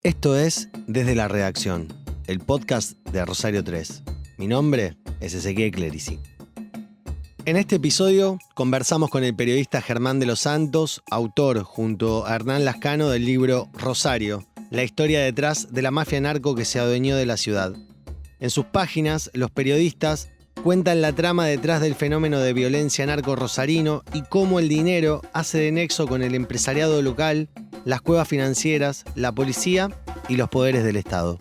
Esto es Desde la Redacción, el podcast de Rosario 3. Mi nombre es Ezequiel Clerici. En este episodio conversamos con el periodista Germán de los Santos, autor junto a Hernán Lascano del libro Rosario, la historia detrás de la mafia narco que se adueñó de la ciudad. En sus páginas, los periodistas cuentan la trama detrás del fenómeno de violencia narco rosarino y cómo el dinero hace de nexo con el empresariado local, las cuevas financieras, la policía y los poderes del Estado.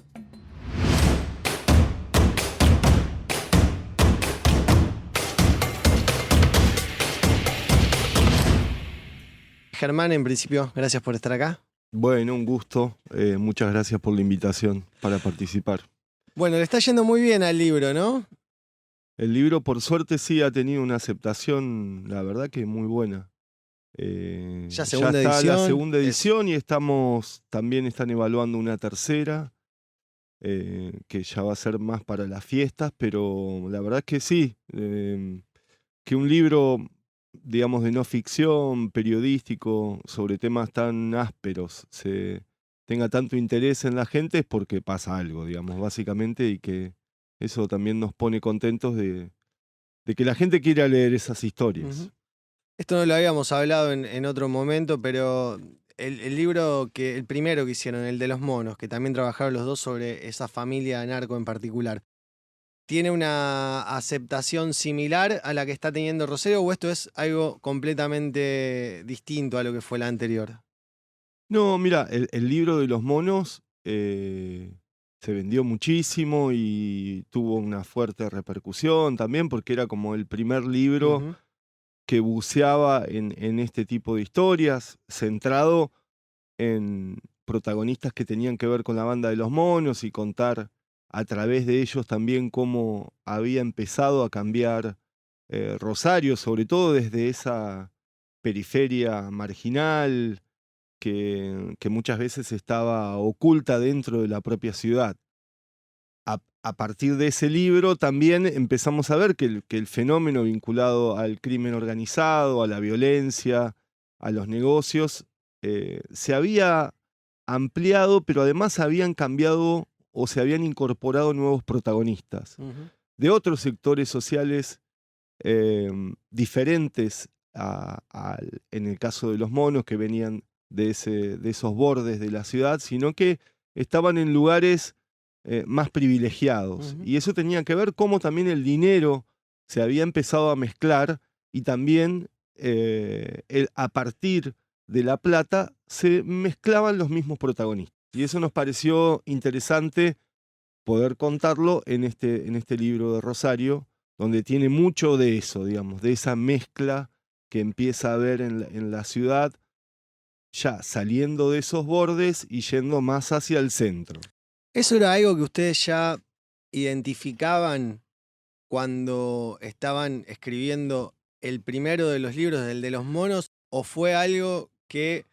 Germán, en principio, gracias por estar acá. Bueno, un gusto. Muchas gracias por la invitación para participar. Bueno, le está yendo muy bien al libro, ¿no? El libro, por suerte, sí ha tenido una aceptación, la verdad que muy buena. Ya está segunda la edición. segunda edición y también están evaluando una tercera, que ya va a ser más para las fiestas, pero la verdad es que sí, que un libro, digamos, de no ficción, periodístico, sobre temas tan ásperos, tenga tanto interés en la gente es porque pasa algo, digamos, básicamente, y que eso también nos pone contentos de que la gente quiera leer esas historias. Uh-huh. Esto no lo habíamos hablado en otro momento, pero el libro, el primero que hicieron, el de los monos, que también trabajaron los dos sobre esa familia narco en particular, ¿tiene una aceptación similar a la que está teniendo Rosario o esto es algo completamente distinto a lo que fue la anterior? No, mira, el libro de los monos se vendió muchísimo y tuvo una fuerte repercusión también porque era como el primer libro Uh-huh. que buceaba en este tipo de historias, centrado en protagonistas que tenían que ver con la banda de los monos y contar a través de ellos también cómo había empezado a cambiar Rosario, sobre todo desde esa periferia marginal que muchas veces estaba oculta dentro de la propia ciudad. A partir de ese libro también empezamos a ver que el fenómeno vinculado al crimen organizado, a la violencia, a los negocios, se había ampliado, pero además habían cambiado o se habían incorporado nuevos protagonistas Uh-huh. de otros sectores sociales diferentes en el caso de los monos que venían de esos bordes de la ciudad, sino que estaban en lugares más privilegiados. Uh-huh. Y eso tenía que ver cómo también el dinero se había empezado a mezclar y también a partir de la plata se mezclaban los mismos protagonistas. Y eso nos pareció interesante poder contarlo en este libro de Rosario, donde tiene mucho de eso, digamos, de esa mezcla que empieza a haber en la ciudad, ya saliendo de esos bordes y yendo más hacia el centro. ¿Eso era algo que ustedes ya identificaban cuando estaban escribiendo el primero de los libros, el de los monos, o fue algo que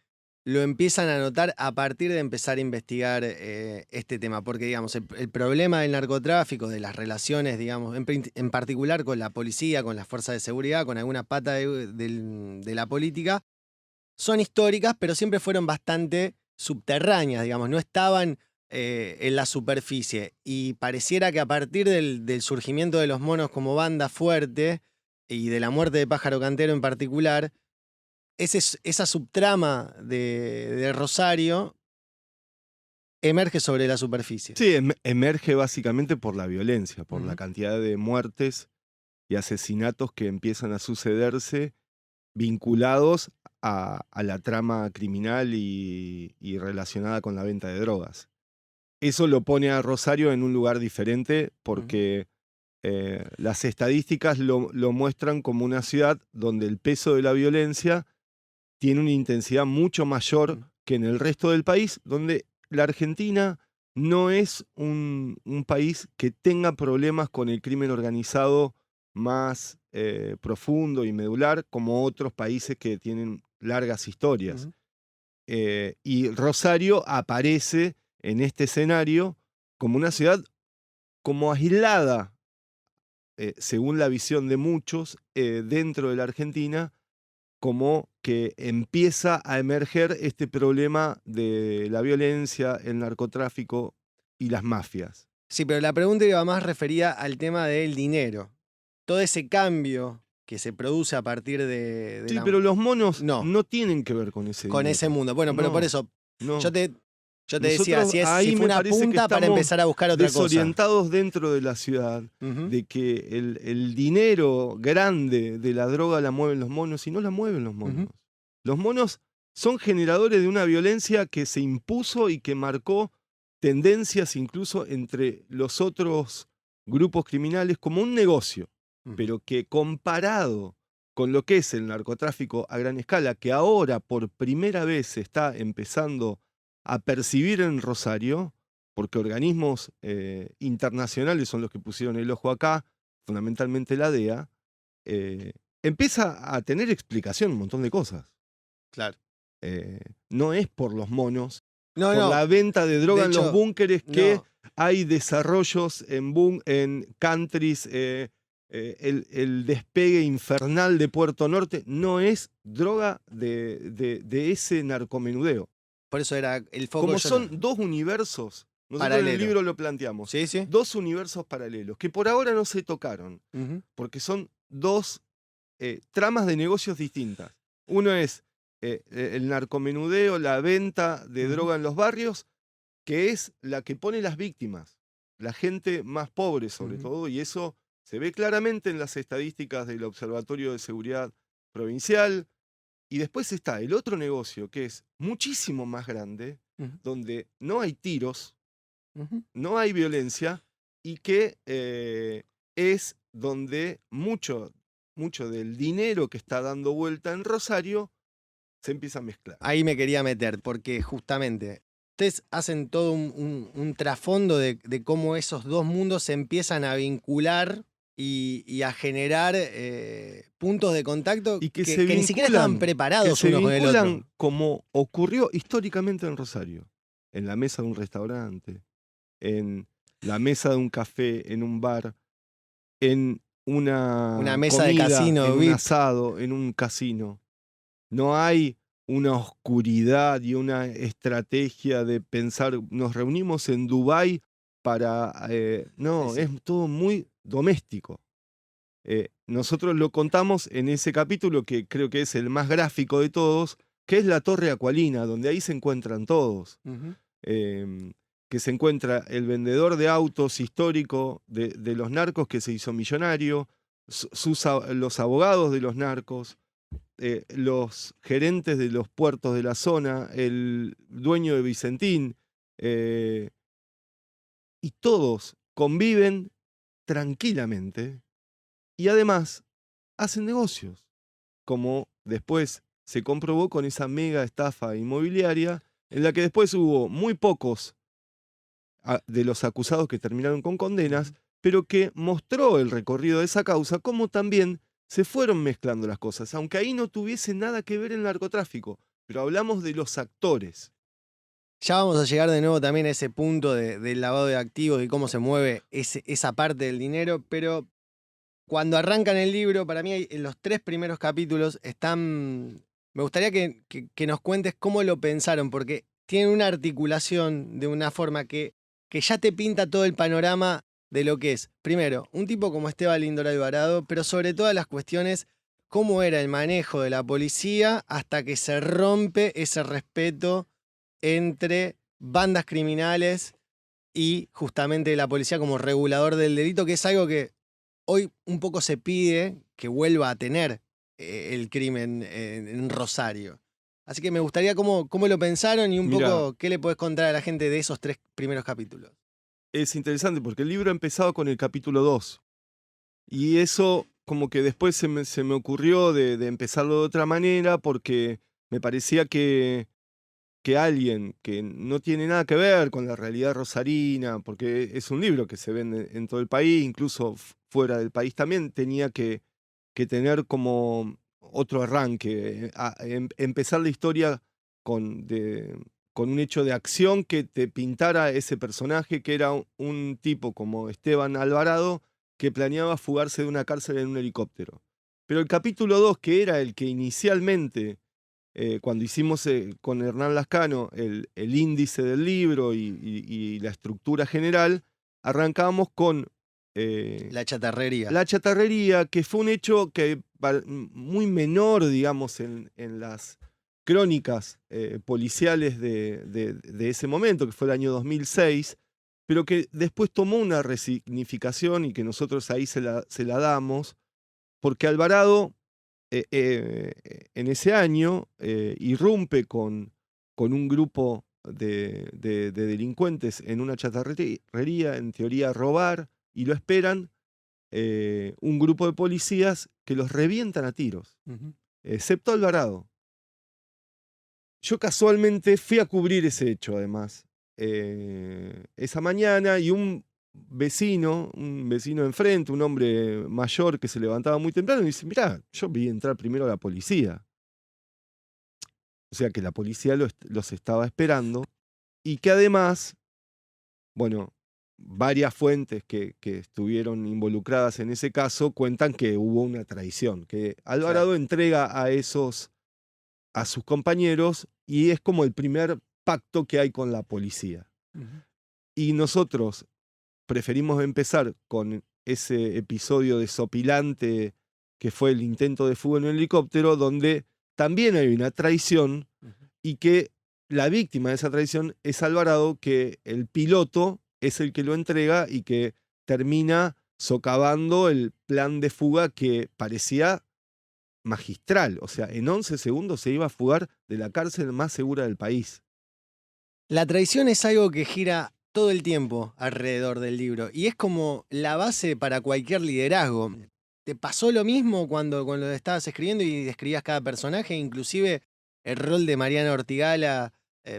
lo empiezan a notar a partir de empezar a investigar este tema? Porque, digamos, el problema del narcotráfico, de las relaciones, digamos, en particular con la policía, con las fuerzas de seguridad, con alguna pata de la política, son históricas, pero siempre fueron bastante subterráneas, digamos, no estaban en la superficie. Y pareciera que a partir del surgimiento de los monos como banda fuerte y de la muerte de Pájaro Cantero en particular, esa subtrama de Rosario emerge sobre la superficie. Sí, emerge básicamente por la violencia, por la Ujú. cantidad de muertes y asesinatos que empiezan a sucederse vinculados a la trama criminal y relacionada con la venta de drogas. Eso lo pone a Rosario en un lugar diferente porque las estadísticas lo muestran como una ciudad donde el peso de la violencia tiene una intensidad mucho mayor que en el resto del país, donde la Argentina no es un país que tenga problemas con el crimen organizado más profundo y medular como otros países que tienen largas historias. Ujú. Y Rosario aparece en este escenario como una ciudad como aislada, según la visión de muchos, dentro de la Argentina, como que empieza a emerger este problema de la violencia, el narcotráfico y las mafias. Sí, pero la pregunta iba más referida al tema del dinero. Todo ese cambio que se produce a partir de Sí, pero los monos No, no tienen que ver con ese con dinero. ese mundo. Bueno, pero por No, eso no. yo te decía, Nosotros si ahí fue me una parece que punta para estamos empezar a buscar otra cosa. desorientados dentro de la ciudad, Ujú. de que el dinero grande de la droga la mueven los monos y no la mueven los monos. Ujú. Los monos son generadores de una violencia que se impuso y que marcó tendencias incluso entre los otros grupos criminales como un negocio, Ujú. pero que comparado con lo que es el narcotráfico a gran escala, que ahora por primera vez se está empezando a percibir en Rosario, porque organismos internacionales son los que pusieron el ojo acá, fundamentalmente la DEA, empieza a tener explicación un montón de cosas. Claro. No es por los monos, No, por la venta de droga de en los hecho, búnkeres que no. hay desarrollos en countries, el despegue infernal de Puerto Norte, no es droga de ese narcomenudeo. Por eso era el foco. Como son dos universos, nosotros en el Paralelo. libro lo planteamos, Sí, sí. dos universos paralelos, que por ahora no se tocaron, Ujú. porque son dos tramas de negocios distintas. Uno es el narcomenudeo, la venta de Ujú. droga en los barrios, que es la que pone las víctimas, la gente más pobre sobre Ujú. todo, y eso se ve claramente en las estadísticas del Observatorio de Seguridad Provincial. Y después está el otro negocio, que es muchísimo más grande, Ujú. donde no hay tiros, Ujú. no hay violencia, y que es donde mucho del dinero que está dando vuelta en Rosario se empieza a mezclar. Ahí me quería meter, porque justamente ustedes hacen todo un trasfondo de cómo esos dos mundos se empiezan a vincular y a generar puntos de contacto Y que que ni siquiera estaban preparados uno con el otro. como ocurrió históricamente en Rosario, en la mesa de un restaurante, en la mesa de un café, en un bar, en Una una mesa de comida, en casino, un VIP. asado, en un casino. No hay una oscuridad y una estrategia de pensar, nos reunimos en Dubái para... no, Sí, sí. es todo muy doméstico. Nosotros lo contamos en ese capítulo que creo que es el más gráfico de todos, que es la Torre Aqualina, donde ahí se encuentran todos. Ujú. Que se encuentra el vendedor de autos histórico de los narcos que se hizo millonario, los abogados de los narcos, los gerentes de los puertos de la zona, el dueño de Vicentín, y todos conviven tranquilamente y además hacen negocios, como después se comprobó con esa mega estafa inmobiliaria en la que después hubo muy pocos de los acusados que terminaron con condenas, pero que mostró el recorrido de esa causa, como también se fueron mezclando las cosas, aunque ahí no tuviese nada que ver el narcotráfico, pero hablamos de los actores. Ya vamos a llegar de nuevo también a ese punto del lavado de activos y cómo se mueve esa parte del dinero, pero cuando arrancan el libro, para mí en los 3 primeros capítulos están... Me gustaría que nos cuentes cómo lo pensaron, porque tienen una articulación de una forma que ya te pinta todo el panorama de lo que es, primero, un tipo como Esteban Lindor Alvarado, pero sobre todas las cuestiones, cómo era el manejo de la policía hasta que se rompe ese respeto entre bandas criminales y justamente la policía como regulador del delito, que es algo que hoy un poco se pide que vuelva a tener el crimen en Rosario. Así que me gustaría cómo lo pensaron y un Mira, poco qué le podés contar a la gente de esos 3 primeros capítulos. es interesante porque el libro empezaba con el capítulo 2 y eso como que después se me ocurrió de empezarlo de otra manera porque me parecía que alguien que no tiene nada que ver con la realidad rosarina, porque es un libro que se vende en todo el país, incluso fuera del país también, tenía que tener como otro arranque, empezar la historia con, con un hecho de acción que te pintara ese personaje que era un tipo como Esteban Alvarado que planeaba fugarse de una cárcel en un helicóptero. Pero el capítulo 2, que era el que inicialmente, cuando hicimos con Hernán Lascano el índice del libro y la estructura general, arrancábamos con La chatarrería. la chatarrería, que fue un hecho que muy menor, digamos, en las crónicas policiales de ese momento, que fue el año 2006, pero que después tomó una resignificación y que nosotros ahí se la damos, porque Alvarado en ese año irrumpe con un grupo de delincuentes en una chatarrería, en teoría a robar, y lo esperan un grupo de policías que los revientan a tiros, excepto Alvarado. Yo casualmente fui a cubrir ese hecho, además, esa mañana, y un vecino de enfrente, un hombre mayor que se levantaba muy temprano, y dice: mirá, yo vi entrar primero a la policía. O sea que la policía los estaba esperando, y que además, bueno, varias fuentes que estuvieron involucradas en ese caso cuentan que hubo una traición, que Alvarado Claro. entrega a sus compañeros, y es como el primer pacto que hay con la policía. Y nosotros preferimos empezar con ese episodio desopilante que fue el intento de fuga en un helicóptero, donde también hay una traición, y que la víctima de esa traición es Alvarado, que el piloto es el que lo entrega y que termina socavando el plan de fuga que parecía magistral. O sea, en 11 segundos se iba a fugar de la cárcel más segura del país. La traición es algo que gira todo el tiempo alrededor del libro y es como la base para cualquier liderazgo. ¿Te pasó lo mismo cuando estabas escribiendo y describías cada personaje, inclusive el rol de Mariana Ortigala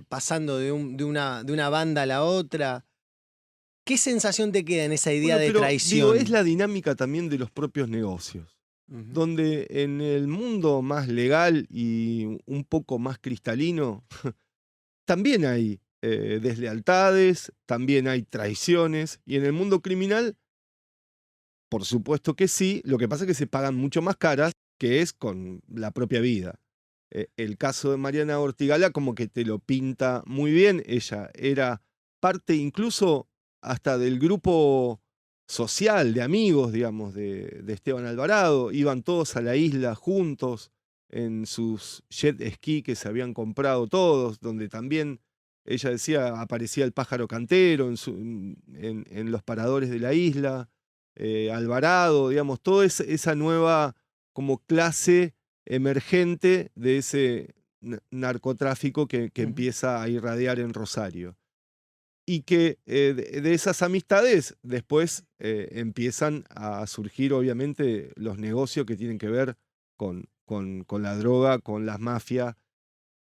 pasando de una banda a la otra? ¿Qué sensación te queda en esa idea Bueno, de pero digo, es traición? la dinámica también de los propios negocios, Ujú. donde en el mundo más legal y un poco más cristalino, también hay deslealtades, también hay traiciones, y en el mundo criminal, por supuesto que sí. Lo que pasa es que se pagan mucho más caras, que es con la propia vida. El caso de Mariana Ortigala como que te lo pinta muy bien. Ella era parte incluso hasta del grupo social de amigos, digamos, de Esteban Alvarado. Iban todos a la isla juntos en sus jet ski que se habían comprado todos, donde también ella decía aparecía el pájaro cantero en los paradores de la isla. Alvarado, digamos, toda esa nueva como clase emergente de ese narcotráfico que Ujú. empieza a irradiar en Rosario. Y que de esas amistades después empiezan a surgir, obviamente, los negocios que tienen que ver con la droga, con las mafias.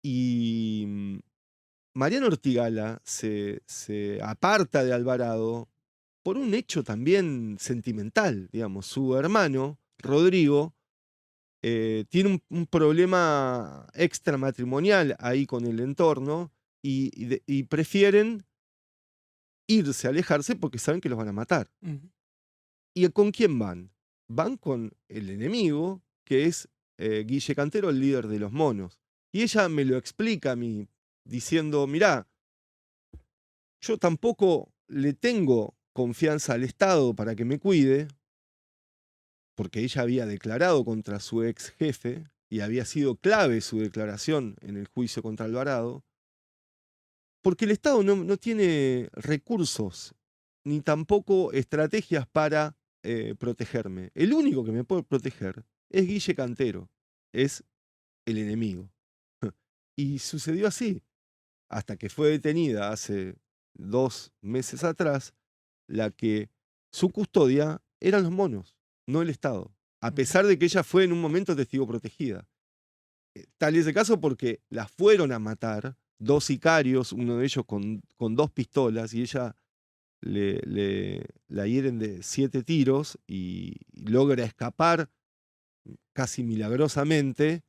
Y Mariano Ortigala se aparta de Alvarado por un hecho también sentimental, digamos. Su hermano, Rodrigo, tiene un problema extramatrimonial ahí con el entorno, y prefieren irse, alejarse, porque saben que los van a matar. Ujú. ¿Y con quién van? Van con el enemigo, que es Guille Cantero, el líder de los monos. Y ella me lo explica a mí, diciendo: mirá, yo tampoco le tengo confianza al Estado para que me cuide, porque ella había declarado contra su ex jefe y había sido clave su declaración en el juicio contra Alvarado, porque el Estado no tiene recursos ni tampoco estrategias para protegerme. El único que me puede proteger es Guille Cantero, es el enemigo. Y sucedió así, hasta que fue detenida hace 2 meses atrás, la que su custodia eran los monos, no el Estado, a Ujú. pesar de que ella fue en un momento testigo protegida. Tal es el caso porque la fueron a matar 2 sicarios, uno de ellos con 2 pistolas, y ella la hieren de 7 tiros y logra escapar casi milagrosamente,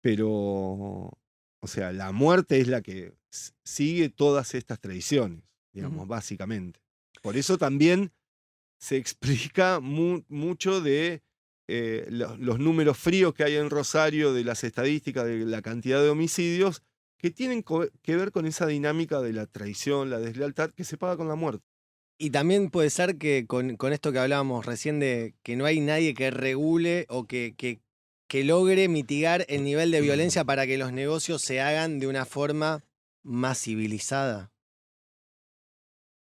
pero, o sea, la muerte es la que sigue todas estas tradiciones, Ujú. digamos, básicamente. Por eso también se explica mucho de los números fríos que hay en Rosario de las estadísticas de la cantidad de homicidios que tienen que ver con esa dinámica de la traición, la deslealtad que se paga con la muerte. Y también puede ser que con esto que hablábamos recién de que no hay nadie que regule o que logre mitigar el nivel de violencia para que los negocios se hagan de una forma más civilizada.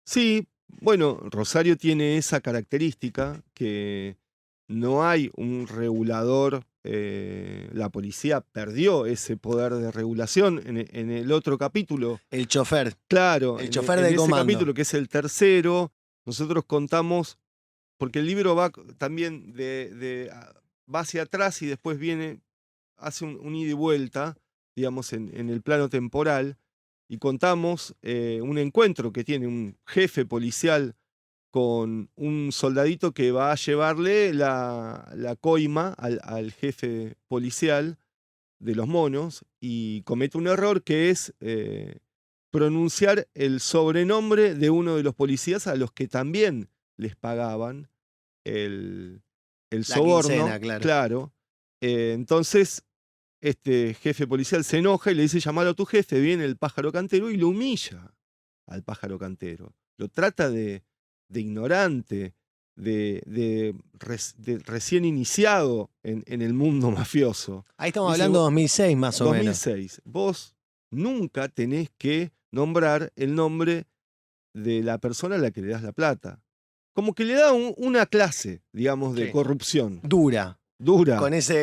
Sí, bueno, Rosario tiene esa característica que no hay un regulador, la policía perdió ese poder de regulación en el otro capítulo. El chofer, Claro, el en, chofer en de ese comando. capítulo que es el tercero, nosotros contamos, porque el libro va también va hacia atrás y después viene, hace un ida y vuelta, digamos, en el plano temporal, y contamos un encuentro que tiene un jefe policial con un soldadito que va a llevarle la coima al jefe policial de los monos y comete un error que es pronunciar el sobrenombre de uno de los policías a los que también les pagaban el La quincena, soborno. claro. Claro. Entonces, este jefe policial se enoja y le dice: llamalo a tu jefe. Viene el pájaro cantero y lo humilla al pájaro cantero. Lo trata de ignorante, de recién iniciado en el mundo mafioso. Ahí estamos Dice: hablando de 2006 más o menos. 2006, vos nunca tenés que nombrar el nombre de la persona a la que le das la plata. Como que le da una clase, digamos, de Sí. corrupción. Dura. Dura. Con esa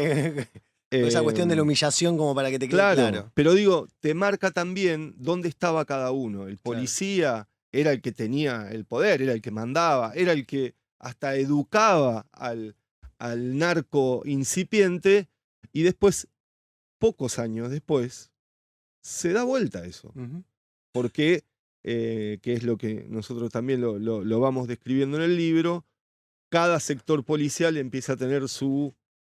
cuestión de la Em, humillación como para que te quede Claro, claro. pero digo, te marca también dónde estaba cada uno. El Claro. policía era el que tenía el poder, era el que mandaba, era el que hasta educaba al narco incipiente, y después, pocos años después, se da vuelta eso. Ujú. Porque, que es lo que nosotros también lo vamos describiendo en el libro, cada sector policial empieza a tener su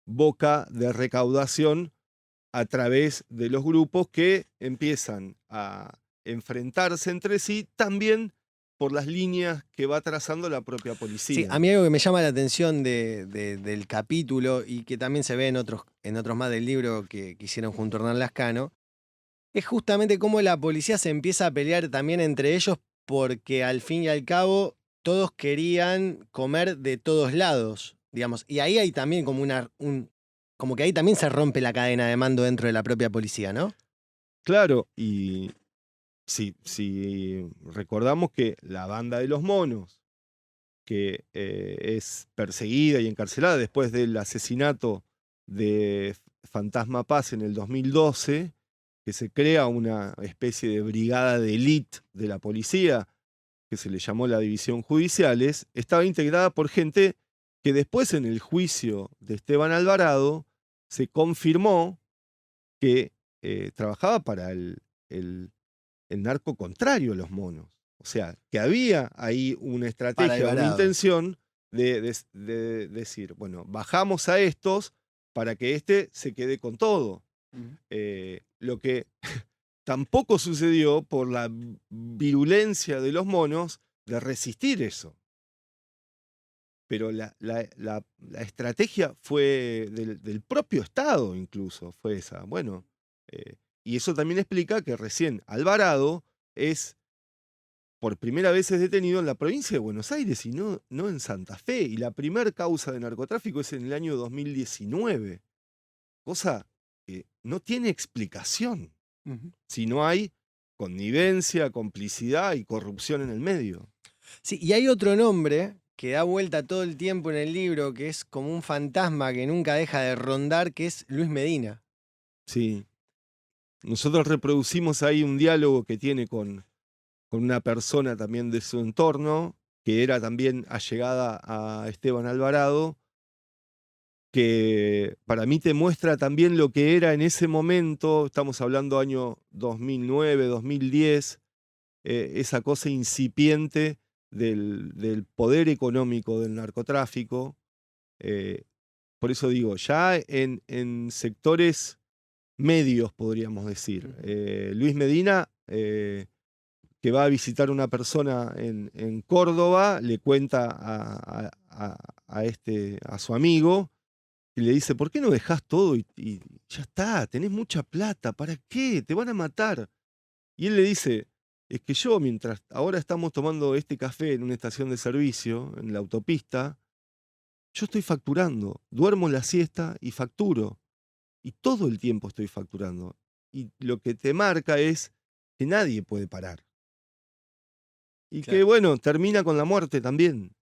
boca de recaudación a través de los grupos que empiezan a enfrentarse entre sí, también por las líneas que va trazando la propia Sí, policía. a mí algo que me llama la atención del capítulo y que también se ve en otros más del libro que hicieron junto a Hernán Lascano, es justamente cómo la policía se empieza a pelear también entre ellos porque al fin y al cabo todos querían comer de todos lados, digamos. Y ahí hay también como como que ahí también se rompe la cadena de mando dentro de la propia policía, ¿no? Claro, y si recordamos que la banda de los monos, que es perseguida y encarcelada después del asesinato de Fantasma Paz en el 2012, que se crea una especie de brigada de élite de la policía, que se le llamó la División Judiciales, estaba integrada por gente que después, en el juicio de Esteban Alvarado, se confirmó que trabajaba para el narco contrario a los monos. O sea, que había ahí una Para estrategia, una Alvarado. intención de decir, bueno, bajamos a estos para que este se quede con todo. Lo que tampoco sucedió por la virulencia de los monos de resistir eso. Pero la estrategia fue del propio Estado, incluso, fue esa. Bueno, y eso también explica que recién Alvarado es, por primera vez es detenido en la provincia de Buenos Aires y no en Santa Fe. Y la primera causa de narcotráfico es en el año 2019. Cosa que no tiene explicación si no hay connivencia, complicidad y corrupción en el medio. Sí, y hay otro nombre que da vuelta todo el tiempo en el libro, que es como un fantasma que nunca deja de rondar, que es Luis Medina. Sí. Nosotros reproducimos ahí un diálogo que tiene con una persona también de su entorno, que era también allegada a Esteban Alvarado, que para mí te muestra también lo que era en ese momento, estamos hablando año 2009, 2010, esa cosa incipiente del poder económico del narcotráfico. Por eso digo, ya en sectores medios, podríamos decir. Luis Medina, que va a visitar una persona en Córdoba, le cuenta a su amigo y le dice, ¿por qué no dejás todo y ya está? Tenés mucha plata, ¿para qué? Te van a matar. Y él le dice, es que yo, mientras ahora estamos tomando este café en una estación de servicio, en la autopista, yo estoy facturando, duermo la siesta y facturo. Y todo el tiempo estoy facturando. Y lo que te marca es que nadie puede parar. Y que, Claro. bueno, termina con la muerte también.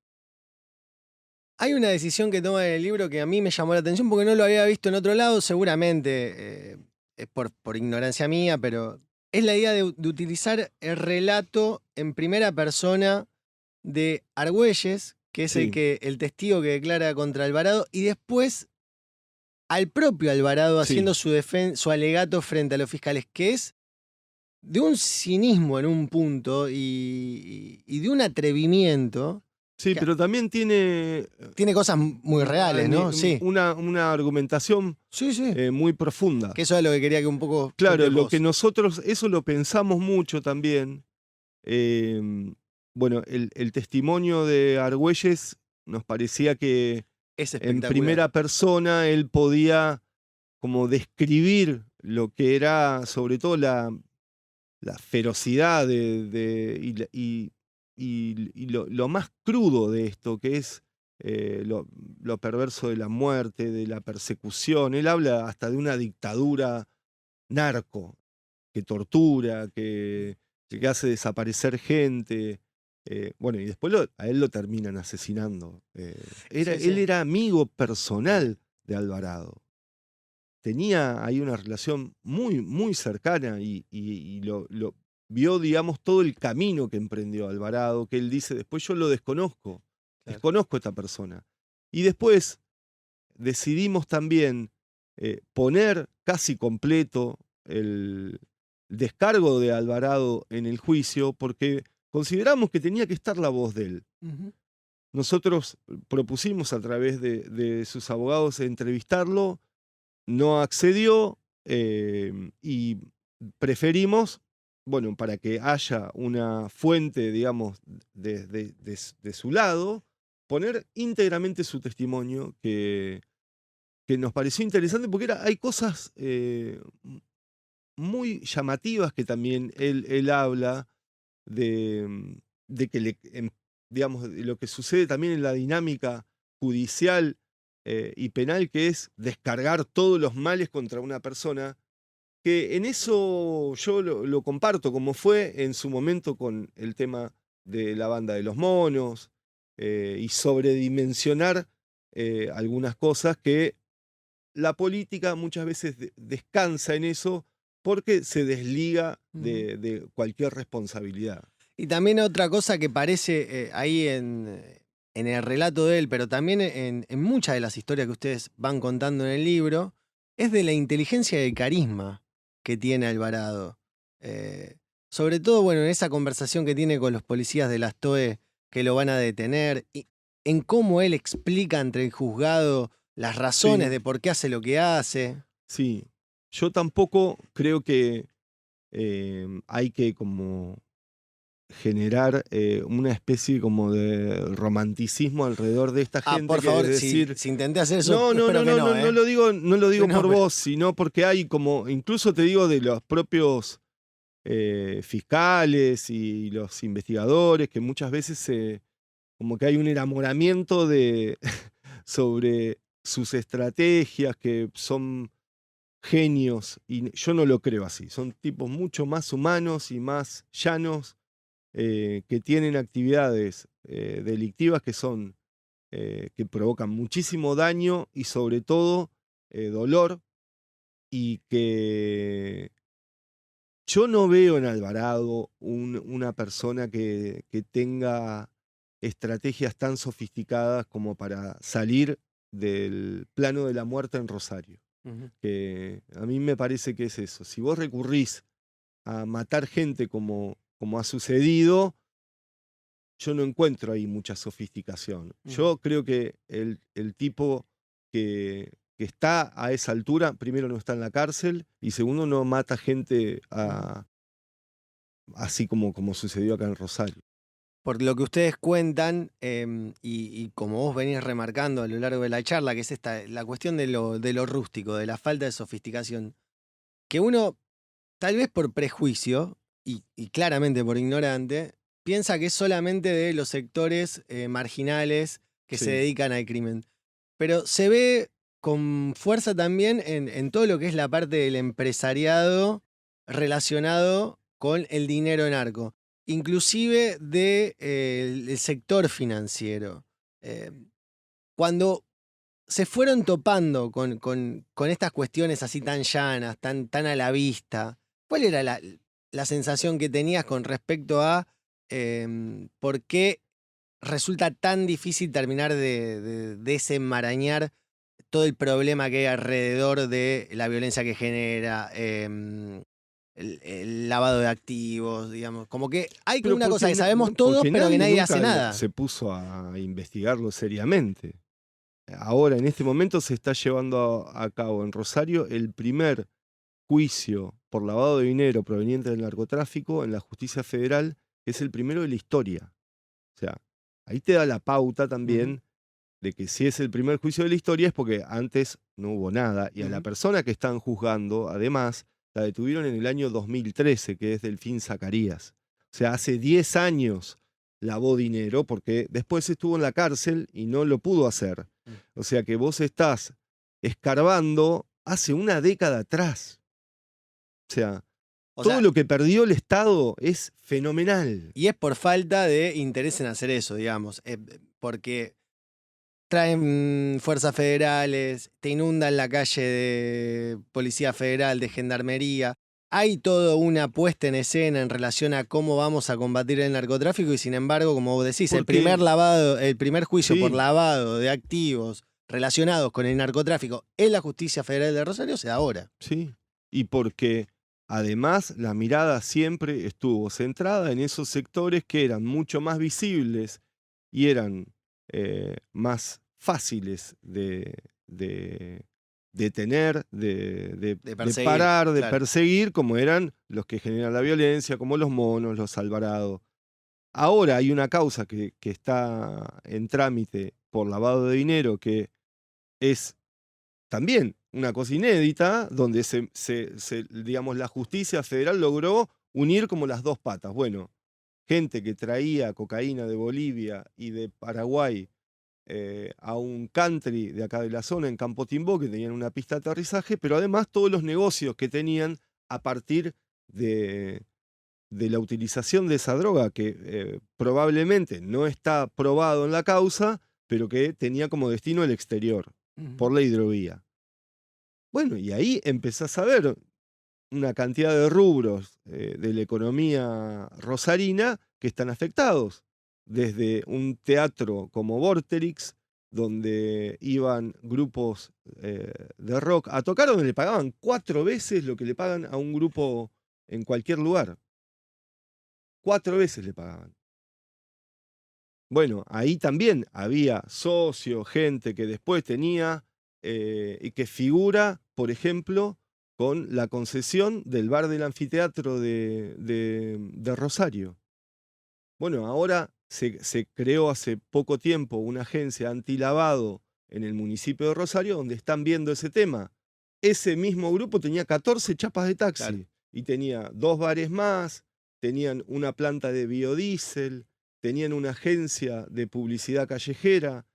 Hay una decisión que toma en el libro que a mí me llamó la atención porque no lo había visto en otro lado, seguramente es por ignorancia mía, pero es la idea de utilizar el relato en primera persona de Argüelles, que es Sí, el testigo que declara contra Alvarado, y después al propio Alvarado sí. haciendo su alegato frente a los fiscales, que es de un cinismo en un punto y de un atrevimiento Sí, que pero también tiene tiene cosas muy reales, ¿no? Sí. una argumentación Sí, sí. muy profunda. Que eso es lo que quería que un poco Claro, cuentes lo que vos. nosotros, eso lo pensamos mucho también. Bueno, el testimonio de Argüelles nos parecía que Es en espectacular. primera persona él podía como describir lo que era sobre todo la ferocidad y lo más crudo de esto, que es lo perverso de la muerte, de la persecución. Él habla hasta de una dictadura narco que tortura, que hace desaparecer gente. Bueno, y después a él lo terminan asesinando. Sí, Él sí. era amigo personal de Alvarado. Tenía ahí una relación muy, muy cercana y lo vio, digamos, todo el camino que emprendió Alvarado, que él dice, después yo lo desconozco, Claro. desconozco a esta persona. Y después decidimos también poner casi completo el descargo de Alvarado en el juicio porque consideramos que tenía que estar la voz de él. Ujú. Nosotros propusimos a través de sus abogados entrevistarlo, no accedió y preferimos, bueno, para que haya una fuente, digamos, de su lado, poner íntegramente su testimonio que nos pareció interesante porque hay cosas muy llamativas que también él habla de que digamos, de lo que sucede también en la dinámica judicial y penal, que es descargar todos los males contra una persona, que en eso yo lo comparto, como fue en su momento con el tema de la banda de los monos y sobredimensionar algunas cosas que la política muchas veces descansa en eso porque se desliga Ujú. de cualquier responsabilidad. Y también otra cosa que parece ahí en el relato de él, pero también en muchas de las historias que ustedes van contando en el libro, es de la inteligencia y el carisma que tiene Alvarado. Eh, Sobre todo, bueno, en esa conversación que tiene con los policías de las TOE que lo van a detener, y en cómo él explica ante el juzgado las razones Sí, de por qué hace lo que hace. sí. Yo tampoco creo que hay que como generar una especie como de romanticismo alrededor de esta Ah, gente, por que es favor, decir, si intenté hacer eso, no, no, espero no, que no, no, no, ¿eh? no lo digo No, por pero... vos, sino porque hay como, incluso te digo de los propios fiscales y los investigadores, que muchas veces como que hay un enamoramiento sobre sus estrategias, que son genios, y yo no lo creo así. Son tipos mucho más humanos y más llanos, que tienen actividades delictivas que provocan muchísimo daño y sobre todo dolor, y que yo no veo en Alvarado una persona que tenga estrategias tan sofisticadas como para salir del plano de la muerte en Rosario. Ujú. Que a mí me parece que es eso. Si vos recurrís a matar gente como ha sucedido, yo no encuentro ahí mucha sofisticación. Ujú. Yo creo que el tipo que está a esa altura, primero no está en la cárcel y segundo no mata gente Ujú. así como sucedió acá en Rosario. por lo que ustedes cuentan, y como vos venís remarcando a lo largo de la charla, que es la cuestión de lo rústico, de la falta de sofisticación, que uno, tal vez por prejuicio, y claramente por ignorante, piensa que es solamente de los sectores marginales que se Sí, dedican al crimen. Pero se ve con fuerza también en todo lo que es la parte del empresariado relacionado con el dinero narco, inclusive del sector financiero. Eh, Cuando se fueron topando con estas cuestiones así tan llanas, tan a la vista, ¿cuál era la sensación que tenías con respecto a por qué resulta tan difícil terminar de desenmarañar todo el problema que hay alrededor de la violencia que genera, el lavado de activos, digamos? Como que hay como pero una cosa que sabemos todos, porque pero que nadie nadie hace nunca nada. se puso a investigarlo seriamente. Ahora, en este momento, se está llevando a cabo en Rosario el primer juicio por lavado de dinero proveniente del narcotráfico en la justicia federal, que es el primero de la historia. O sea, ahí te da la pauta Ujú, también de que si es el primer juicio de la historia es porque antes no hubo nada. Y a la ujú. persona que están juzgando, además, la detuvieron en el año 2013, que es Delfín Zacarías. O sea, hace 10 años lavó dinero porque después estuvo en la cárcel y no lo pudo hacer. Mm. O sea que vos estás escarbando hace una década atrás. O sea, O todo sea, lo que perdió el Estado es fenomenal. y es por falta de interés en hacer eso, digamos. Porque traen fuerzas federales, te inundan la calle de Policía Federal, de Gendarmería. Hay toda una puesta en escena en relación a cómo vamos a combatir el narcotráfico y sin embargo, como vos decís, Porque, el primer juicio por sí, lavado de activos relacionados con el narcotráfico en la Justicia Federal de Rosario se da ahora. sí. Y porque además la mirada siempre estuvo centrada en esos sectores que eran mucho más visibles y eran más fáciles de detener, De de perseguir, parar, de claro. perseguir, como eran los que generan la violencia, como los monos, los Alvarado. Ahora hay una causa que está en trámite por lavado de dinero que es también una cosa inédita, donde digamos, la justicia federal logró unir como las dos patas. Bueno, gente que traía cocaína de Bolivia y de Paraguay a un country de acá de la zona, en Campo Timbó, que tenían una pista de aterrizaje, pero además todos los negocios que tenían a partir de, de la utilización de esa droga, que probablemente no está probado en la causa, pero que tenía como destino el exterior, Ujú. por la hidrovía. Bueno, y ahí empezás a ver una cantidad de rubros de la economía rosarina que están afectados. Desde un teatro como Vorterix, donde iban grupos de rock a tocar, donde le pagaban 4 veces lo que le pagan a un grupo en cualquier lugar. 4 veces le pagaban. Bueno, ahí también había socios, gente que después tenía y que figura, por ejemplo, con la concesión del bar del anfiteatro de Rosario. Bueno, ahora se creó hace poco tiempo una agencia antilavado en el municipio de Rosario donde están viendo ese tema. Ese mismo grupo tenía 14 chapas de Claro. taxi y tenía 2 bares más, tenían una planta de biodiesel, tenían una agencia de publicidad callejera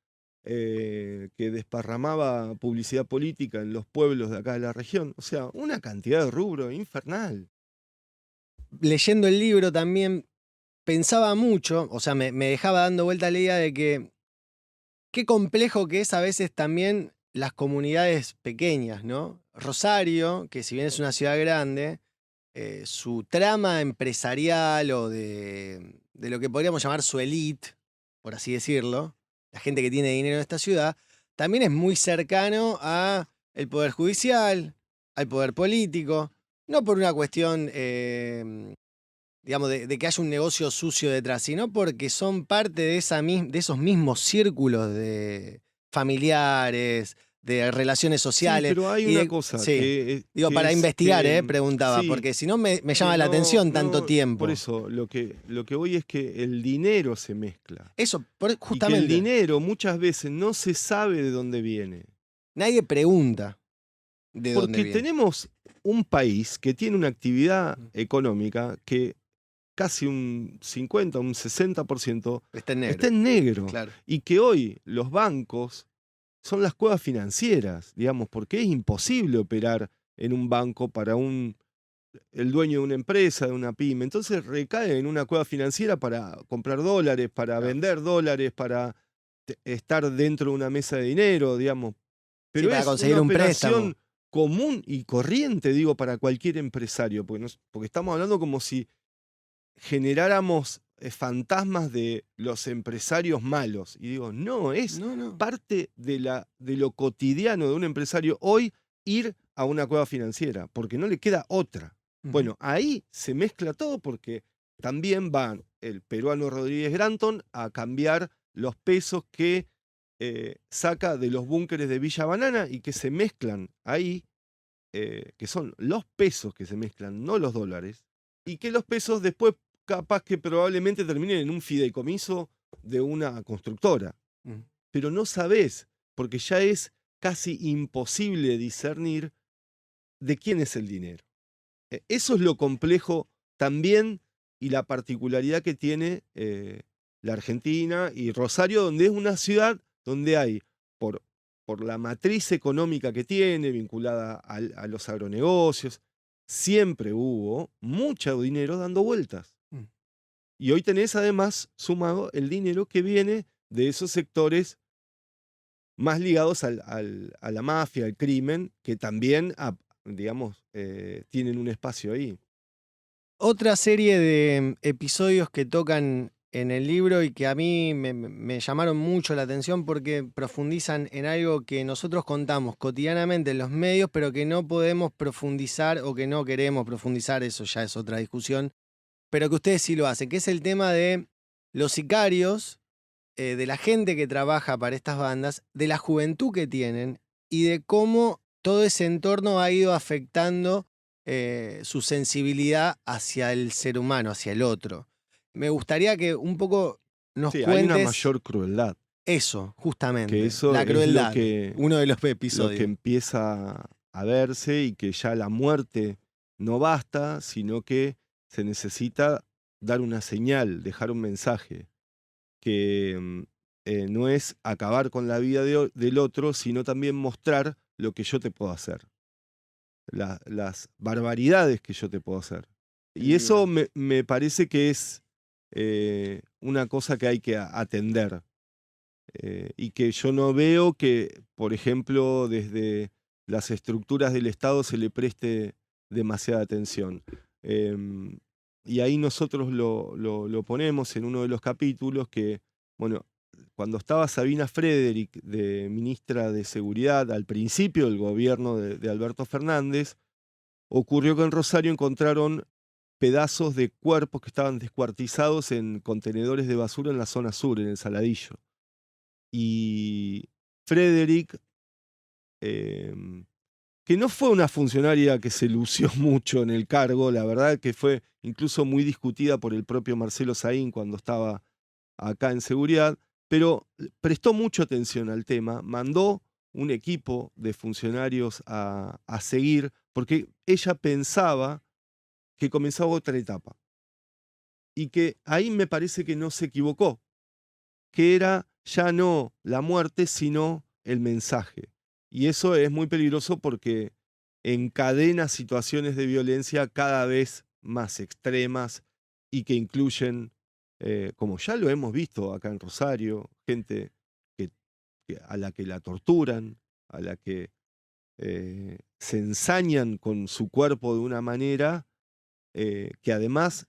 que desparramaba publicidad política en los pueblos de acá de la región. O sea, una cantidad de rubro infernal. Leyendo el libro también pensaba mucho, o sea, me dejaba dando vuelta la idea de que qué complejo que es a veces también las comunidades pequeñas, ¿no? Rosario, que si bien es una ciudad grande, su trama empresarial o de lo que podríamos llamar su elite, por así decirlo, la gente que tiene dinero en esta ciudad, también es muy cercano a el poder judicial, al poder político, no por una cuestión digamos, de que haya un negocio sucio detrás, sino porque son parte de esos mismos círculos de familiares, de relaciones Sí, sociales. pero hay y una de- cosa sí. que, Digo, que para es investigar, que, preguntaba, sí, porque si no me que llama la no, atención tanto por tiempo. eso lo que voy es que el dinero se mezcla. Eso, Y que el justamente, dinero muchas veces no se sabe de dónde viene. nadie pregunta de dónde Porque viene. tenemos un país que tiene una actividad Mm. económica que casi un 50, un 60% Está en negro. está en negro. Claro. Y que hoy los bancos son las cuevas financieras, digamos, porque es imposible operar en un banco para el dueño de una empresa, de una pyme. Entonces recae en una cueva financiera para comprar dólares, para Claro. vender dólares, para estar dentro de una mesa de dinero, digamos. Sí, Pero para es conseguir una un préstamo. operación común y corriente, digo, para cualquier empresario, porque estamos hablando como si generáramos fantasmas de los empresarios malos. Y digo, no, es No. parte de lo cotidiano de un empresario hoy ir a una cueva financiera, porque no le queda otra. Ujú. Bueno, ahí se mezcla todo porque también va el peruano Rodríguez Granton a cambiar los pesos que saca de los búnkeres de Villa Banana y que se mezclan ahí, que son los pesos que se mezclan, no los dólares, y que los pesos después capaz que probablemente terminen en un fideicomiso de una constructora. Mm. Pero no sabés, porque ya es casi imposible discernir de quién es el dinero. Eso es lo complejo también y la particularidad que tiene la Argentina y Rosario, donde es una ciudad donde hay, por la matriz económica que tiene, vinculada a los agronegocios, siempre hubo mucho dinero dando vueltas. Mm. Y hoy tenés además sumado el dinero que viene de esos sectores más ligados a la mafia, al crimen, que también, digamos, tienen un espacio ahí. Otra serie de episodios que tocan en el libro y que a mí me llamaron mucho la atención porque profundizan en algo que nosotros contamos cotidianamente en los medios, pero que no podemos profundizar o que no queremos profundizar, eso ya es otra discusión, pero que ustedes sí lo hacen, que es el tema de los sicarios, de la gente que trabaja para estas bandas, de la juventud que tienen y de cómo todo ese entorno ha ido afectando su sensibilidad hacia el ser humano, hacia el otro. Me gustaría que un poco nos Sí, hay una cuentes mayor crueldad, eso, que justamente, eso la es crueldad, uno de los lo que episodios. empieza a verse y que ya la muerte no basta, sino que se necesita dar una señal, dejar un mensaje, que no es acabar con la vida del otro, sino también mostrar lo que yo te puedo hacer, las barbaridades que yo te puedo hacer. El Y eso libro. me parece que es una cosa que hay que atender. Y que yo no veo que, por ejemplo, desde las estructuras del Estado se le preste demasiada atención. Em, y ahí nosotros lo ponemos en uno de los capítulos que, bueno, cuando estaba Sabina Frederick de ministra de Seguridad al principio del gobierno de Alberto Fernández, ocurrió que en Rosario encontraron pedazos de cuerpos que estaban descuartizados en contenedores de basura en la zona sur, en el Saladillo. Y Frederick, que no fue una funcionaria que se lució mucho en el cargo, la verdad que fue incluso muy discutida por el propio Marcelo Saín cuando estaba acá en seguridad, pero prestó mucha atención al tema, mandó un equipo de funcionarios a seguir, porque ella pensaba que comenzaba otra etapa. Y que ahí me parece que no se equivocó, que era ya no la muerte, sino el mensaje. Y eso es muy peligroso porque encadena situaciones de violencia cada vez más extremas y que incluyen, como ya lo hemos visto acá en Rosario, gente que, a la que la torturan, a la que se ensañan con su cuerpo de una manera que además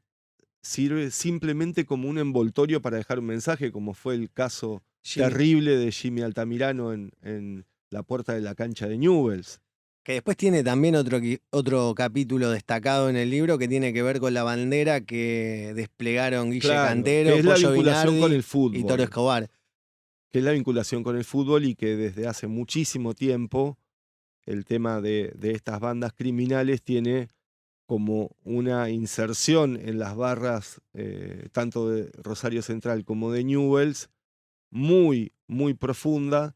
sirve simplemente como un envoltorio para dejar un mensaje, como fue el caso Jimmy, terrible de Jimmy Altamirano en la puerta de la cancha de Newell's. que después tiene también otro capítulo destacado en el libro que tiene que ver con la bandera que desplegaron Guille Claro, que Cantero, es la Pollo vinculación con Vinardi el y Toro fútbol. Escobar. que es la vinculación con el fútbol y que desde hace muchísimo tiempo el tema de estas bandas criminales tiene como una inserción en las barras tanto de Rosario Central como de Newell's muy, muy profunda,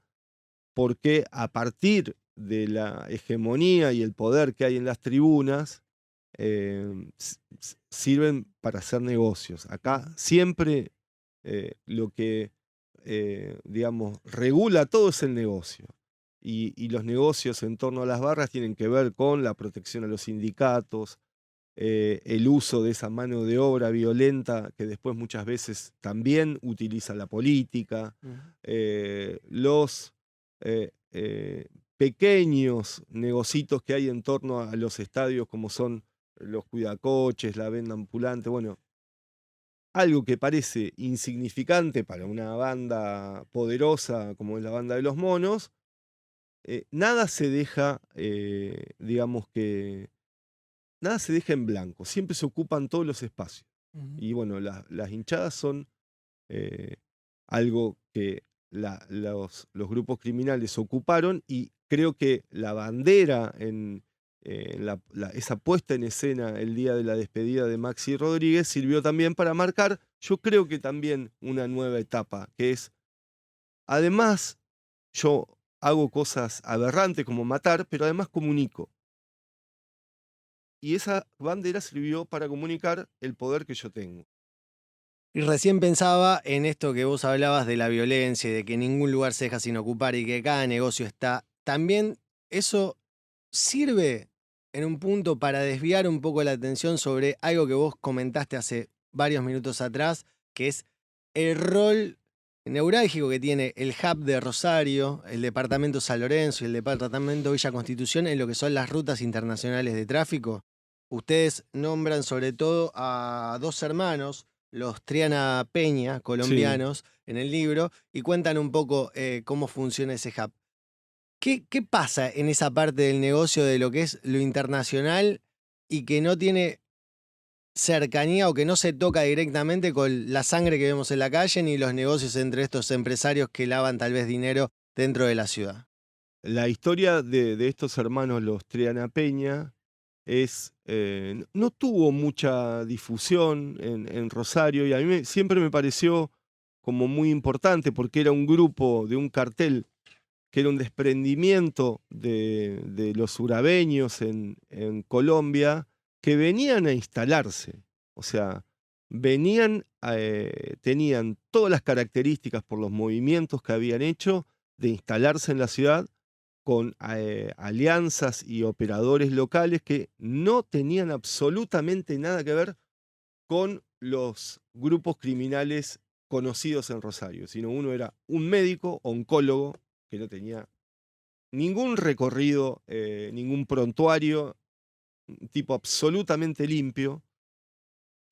porque a partir de la hegemonía y el poder que hay en las tribunas, sirven para hacer negocios. Acá siempre lo que, digamos, regula todo es el negocio. Y los negocios en torno a las barras tienen que ver con la protección a los sindicatos, el uso de esa mano de obra violenta que después muchas veces también utiliza la política, los pequeños negocios que hay en torno a los estadios como son los cuidacoches, la venta ambulante, bueno, algo que parece insignificante para una banda poderosa como es la banda de los monos, nada se deja, digamos que nada se deja en blanco, siempre se ocupan todos los espacios. Y bueno, las hinchadas son algo que los grupos criminales ocuparon y creo que la bandera en esa puesta en escena el día de la despedida de Maxi Rodríguez sirvió también para marcar, yo creo que también una nueva etapa, que es, además, yo hago cosas aberrantes como matar, pero además comunico. Y esa bandera sirvió para comunicar el poder que yo tengo. Y recién pensaba en esto que vos hablabas de la violencia y de que ningún lugar se deja sin ocupar y que cada negocio está. También eso sirve en un punto para desviar un poco la atención sobre algo que vos comentaste hace varios minutos atrás, que es el rol neurálgico que tiene el hub de Rosario, el departamento San Lorenzo y el departamento Villa Constitución en lo que son las rutas internacionales de tráfico. Ustedes nombran sobre todo a dos hermanos, los Triana Peña, Sí. colombianos, en el libro, y cuentan un poco cómo funciona ese hub. ¿Qué pasa en esa parte del negocio de lo que es lo internacional y que no tiene cercanía o que no se toca directamente con la sangre que vemos en la calle ni los negocios entre estos empresarios que lavan tal vez dinero dentro de la ciudad? La historia de estos hermanos, los Triana Peña, no tuvo mucha difusión en Rosario y a mí siempre me pareció como muy importante porque era un grupo de un cartel que era un desprendimiento de los urabeños en Colombia que venían a instalarse. O sea, tenían todas las características por los movimientos que habían hecho de instalarse en la ciudad con alianzas y operadores locales que no tenían absolutamente nada que ver con los grupos criminales conocidos en Rosario, sino uno era un médico, oncólogo, que no tenía ningún recorrido, ningún prontuario, un tipo absolutamente limpio,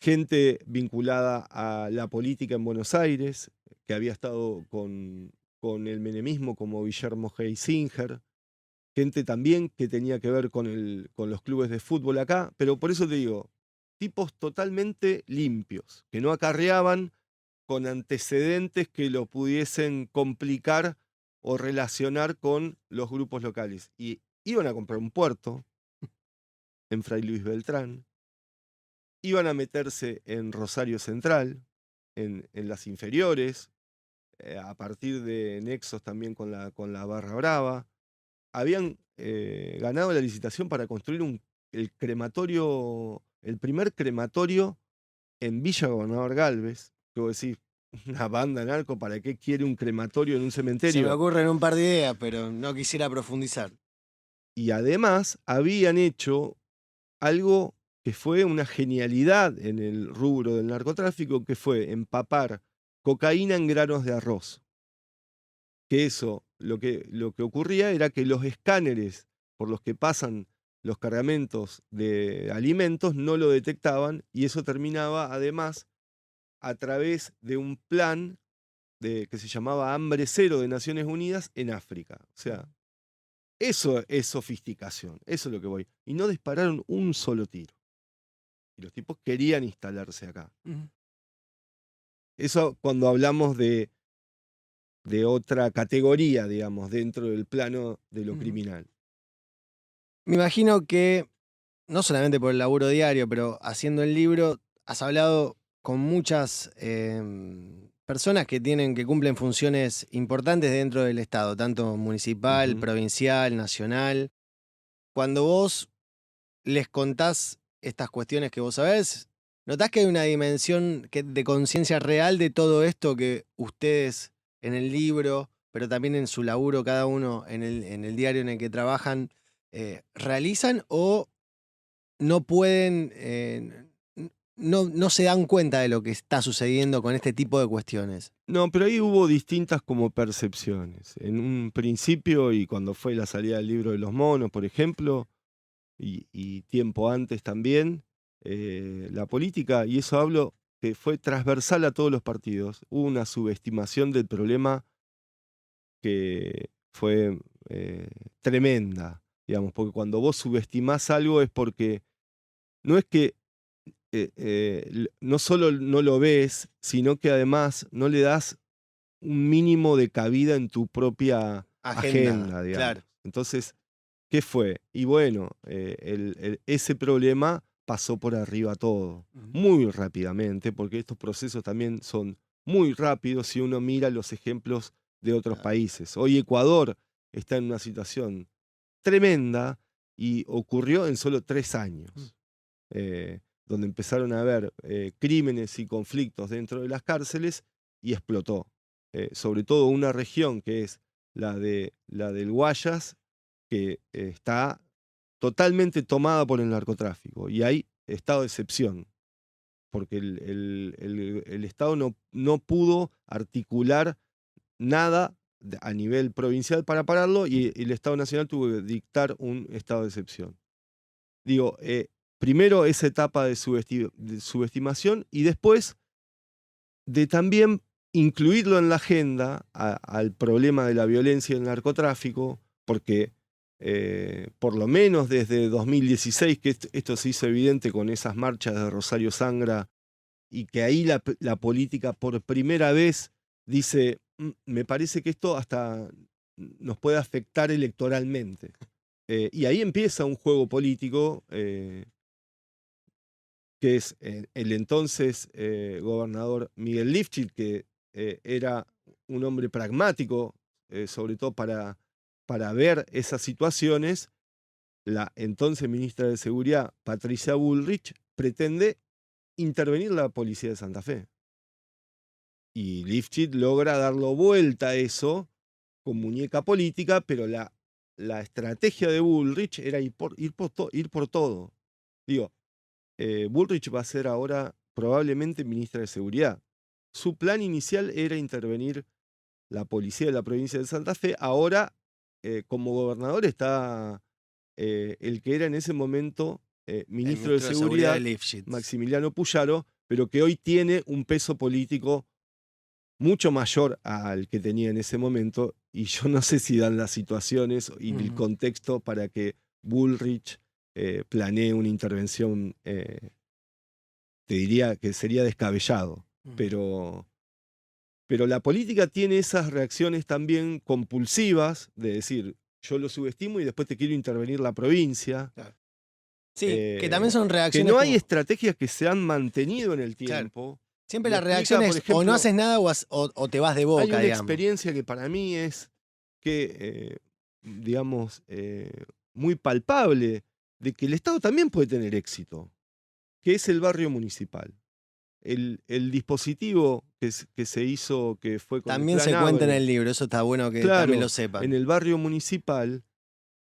gente vinculada a la política en Buenos Aires, que había estado con el menemismo como Guillermo Singer, gente también que tenía que ver con los clubes de fútbol acá, pero por eso te digo, tipos totalmente limpios, que no acarreaban con antecedentes que lo pudiesen complicar o relacionar con los grupos locales. Y iban a comprar un puerto en Fray Luis Beltrán, iban a meterse en Rosario Central, en las inferiores, a partir de nexos también con la Barra Brava. Habían ganado la licitación para construir el crematorio, el primer crematorio en Villa Gobernador Galvez. Que vos decís, una banda narco, ¿para qué quiere un crematorio en un Se me cementerio? ocurren un par de ideas, pero no quisiera profundizar. Y además habían hecho algo que fue una genialidad en el rubro del narcotráfico, que fue empapar cocaína en granos de arroz. Que eso, lo que ocurría era que los escáneres por los que pasan los cargamentos de alimentos no lo detectaban y eso terminaba además a través de un plan que se llamaba Hambre Cero de Naciones Unidas en África. O sea, eso es sofisticación, eso es lo que voy. Y no dispararon un solo tiro. Y los tipos querían instalarse acá. Eso cuando hablamos de de otra categoría, digamos, dentro del plano de lo criminal. Me imagino que, no solamente por el laburo diario, pero haciendo el libro, has hablado con muchas personas que cumplen funciones importantes dentro del Estado, tanto municipal, provincial, nacional. Cuando vos les contás estas cuestiones que vos sabés, ¿notás que hay una dimensión de conciencia real de todo esto que ustedes en el libro, pero también en su laburo, cada uno en el diario en el que trabajan, realizan o no pueden, no se dan cuenta de lo que está sucediendo con este tipo de cuestiones? No, pero ahí hubo distintas como percepciones. En un principio, y cuando fue la salida del libro de los monos, por ejemplo, y tiempo antes también, la política, y eso hablo, que fue transversal a todos los partidos, hubo una subestimación del problema que fue tremenda, digamos, porque cuando vos subestimás algo es porque no es que no solo no lo ves, sino que además no le das un mínimo de cabida en tu propia agenda, digamos. Claro. Entonces, ¿qué fue? Y bueno, ese problema pasó por arriba todo, muy rápidamente, porque estos procesos también son muy rápidos si uno mira los ejemplos de otros países. Hoy Ecuador está en una situación tremenda y ocurrió en solo 3 años, donde empezaron a haber crímenes y conflictos dentro de las cárceles y explotó. Sobre todo una región que es la del Guayas, que está totalmente tomada por el narcotráfico y hay estado de excepción, porque el Estado no pudo articular nada a nivel provincial para pararlo y el Estado Nacional tuvo que dictar un estado de excepción. Digo, primero esa etapa de subestimación y después de también incluirlo en la agenda al problema de la violencia y el narcotráfico, porque por lo menos desde 2016, que esto se hizo evidente con esas marchas de Rosario Sangra, y que ahí la política por primera vez dice, me parece que esto hasta nos puede afectar electoralmente. Y ahí empieza un juego político que es el entonces gobernador Miguel Lifchit, que era un hombre pragmático, sobre todo para ver esas situaciones. La entonces ministra de Seguridad, Patricia Bullrich, pretende intervenir la policía de Santa Fe. Y Lifchit logra darlo vuelta a eso con muñeca política, pero la estrategia de Bullrich era ir por todo. Digo, Bullrich va a ser ahora probablemente ministra de Seguridad. Su plan inicial era intervenir la policía de la provincia de Santa Fe. Ahora, como gobernador, está el que era en ese momento ministro de Seguridad, Maximiliano Puyaro, pero que hoy tiene un peso político mucho mayor al que tenía en ese momento, y yo no sé si dan las situaciones y el contexto para que Bullrich planee una intervención, te diría que sería descabellado, pero la política tiene esas reacciones también compulsivas, de decir, yo lo subestimo y después te quiero intervenir la provincia. Claro. Sí, que también son reacciones. Que no hay estrategias que se han mantenido en el tiempo. Claro. Siempre la reacción es o no haces nada o te vas de boca. Hay una experiencia que para mí es que, digamos, muy palpable, de que el Estado también puede tener éxito, que es el barrio municipal. El dispositivo que se hizo, que fue con también el plan se cuenta en Ábalos, el libro, eso está bueno que claro, también lo sepan. en el barrio municipal,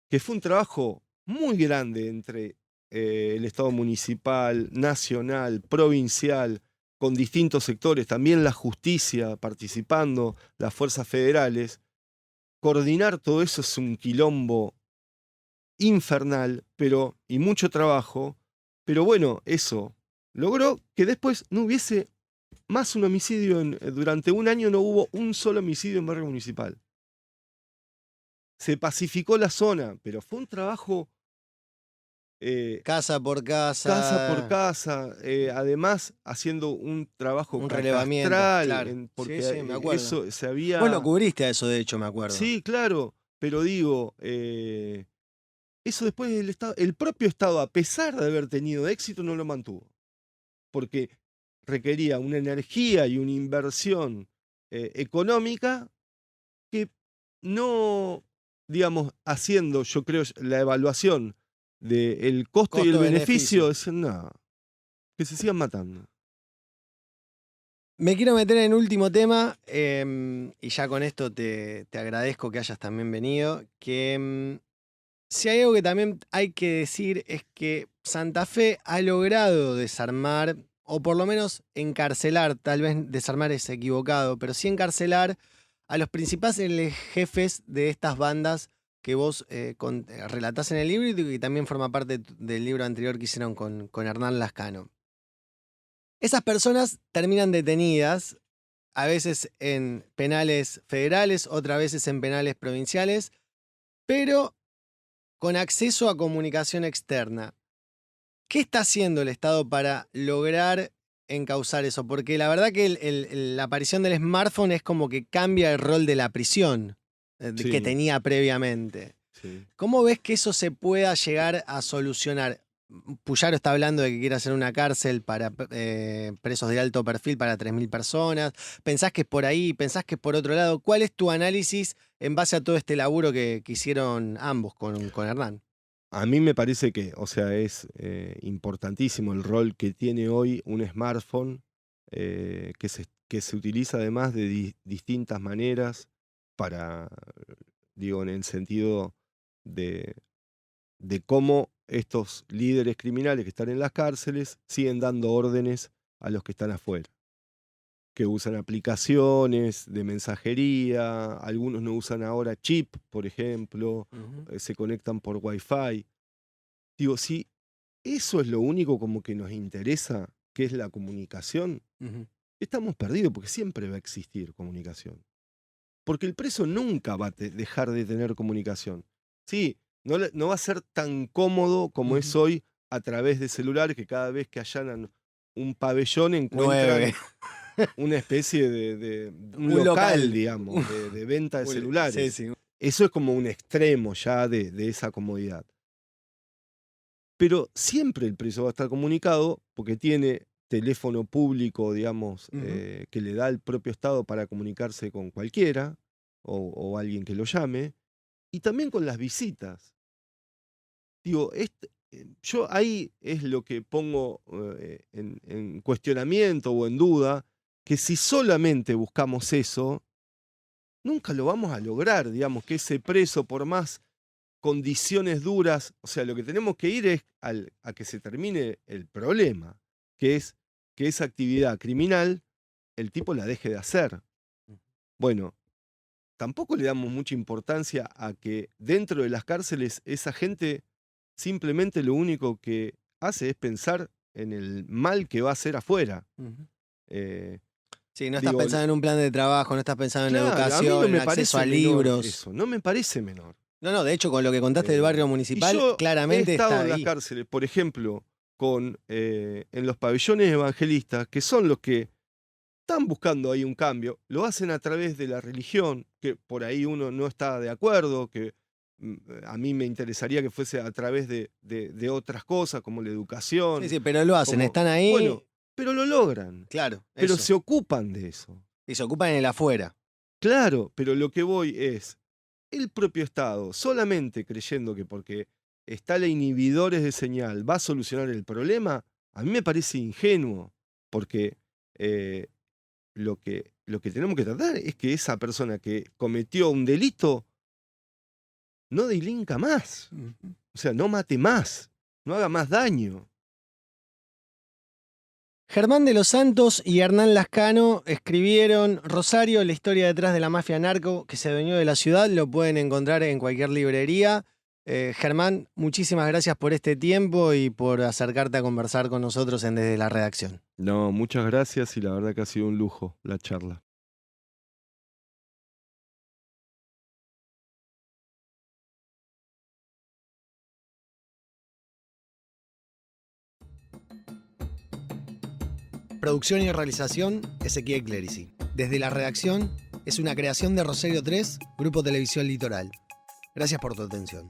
que fue un trabajo muy grande entre el Estado municipal, nacional, provincial, con distintos sectores, también la justicia participando, las fuerzas federales. Coordinar todo eso es un quilombo infernal, y mucho trabajo, pero bueno, eso logró que después no hubiese más un homicidio. Durante un año no hubo un solo homicidio en barrio municipal. Se pacificó la zona, pero fue un trabajo Casa por casa por casa, casa, además haciendo un trabajo un relevamiento, catastral, claro. Sí, porque sí, me acuerdo. eso se Vos lo había... cubriste a eso, de hecho, me acuerdo. Sí, claro, pero digo, eso después el propio Estado, a pesar de haber tenido éxito, no lo mantuvo, porque requería una energía y una inversión económica que no, digamos, haciendo, yo creo, la evaluación del costo y el beneficio, Costo-beneficio. decían, no, que se sigan matando. Me quiero meter en último tema, y ya con esto te agradezco que hayas también venido, que si hay algo que también hay que decir es que Santa Fe ha logrado desarmar, o por lo menos encarcelar, tal vez desarmar es equivocado, pero sí encarcelar a los principales jefes de estas bandas que vos relatás en el libro y que también forma parte del libro anterior que hicieron con Hernán Lascano. Esas personas terminan detenidas, a veces en penales federales, otras veces en penales provinciales, pero con acceso a comunicación externa. ¿Qué está haciendo el Estado para lograr encauzar eso? Porque la verdad que la aparición del smartphone es como que cambia el rol de la prisión que Sí, tenía previamente. sí. ¿Cómo ves que eso se pueda llegar a solucionar? Puyaro está hablando de que quiere hacer una cárcel para presos de alto perfil para 3.000 personas. ¿Pensás que es por ahí? ¿Pensás que es por otro lado? ¿Cuál es tu análisis en base a todo este laburo que hicieron ambos con Hernán? A mí me parece que, o sea, es importantísimo el rol que tiene hoy un smartphone, que se utiliza además de distintas maneras para, digo, en el sentido de, de cómo estos líderes criminales que están en las cárceles siguen dando órdenes a los que están afuera, que usan aplicaciones de mensajería, algunos no usan ahora chip, por ejemplo, Ujú, se conectan por Wi-Fi. Digo, si eso es lo único como que nos interesa, que es la comunicación, ujú, estamos perdidos porque siempre va a existir comunicación. Porque el preso nunca va a dejar de tener comunicación. Sí, no, no va a ser tan cómodo como es ujú. hoy a través de celulares, que cada vez que allanan un pabellón 9. encuentran una especie un Un local, local. digamos, de venta de Sí, celulares. sí. Eso es como un extremo ya de esa comodidad. Pero siempre el preso va a estar comunicado porque tiene teléfono público, digamos, Ujú, que le da el propio Estado para comunicarse con cualquiera o alguien que lo llame, y también con las visitas. Digo, yo ahí es lo que pongo en cuestionamiento o en duda, que si solamente buscamos eso, nunca lo vamos a lograr, digamos, que ese preso, por más condiciones duras, o sea, lo que tenemos que ir es a que se termine el problema, que es que esa actividad criminal el tipo la deje de hacer. Bueno, tampoco le damos mucha importancia a que dentro de las cárceles esa gente simplemente lo único que hace es pensar en el mal que va a hacer afuera. ujú. Eh, Sí, no estás digo, pensando en un plan de trabajo, no estás pensando en claro, a mí no educación, en me acceso a parece menor libros. eso, no me parece menor. No, no, de hecho, con lo que contaste del barrio Y municipal, yo he claramente está estado en las ahí. cárceles, por ejemplo, en los pabellones evangelistas, que son los que están buscando ahí un cambio, lo hacen a través de la religión, que por ahí uno no está de acuerdo, que a mí me interesaría que fuese a través de otras cosas, como la Sí, educación, sí, pero lo hacen, como, están bueno, ahí, pero lo logran, claro, pero eso. se ocupan de eso. Y se ocupan en el afuera. Claro, pero lo que voy es, el propio Estado, solamente creyendo que porque está la inhibidores de señal va a solucionar el problema, a mí me parece ingenuo, porque eh, lo que tenemos que tratar es que esa persona que cometió un delito no delinca más, Ujú. o sea, no mate más, no haga más daño. Germán de los Santos y Hernán Lascano escribieron Rosario, la historia detrás de la mafia narco que se adueñó de la ciudad. Lo pueden encontrar en cualquier librería. Germán, muchísimas gracias por este tiempo y por acercarte a conversar con nosotros en Desde la Redacción. No, muchas gracias y la verdad que ha sido un lujo la charla. Producción y realización, Ezequiel Clerici. Desde la redacción, es una creación de Rosario 3, Grupo Televisión Litoral. Gracias por tu atención.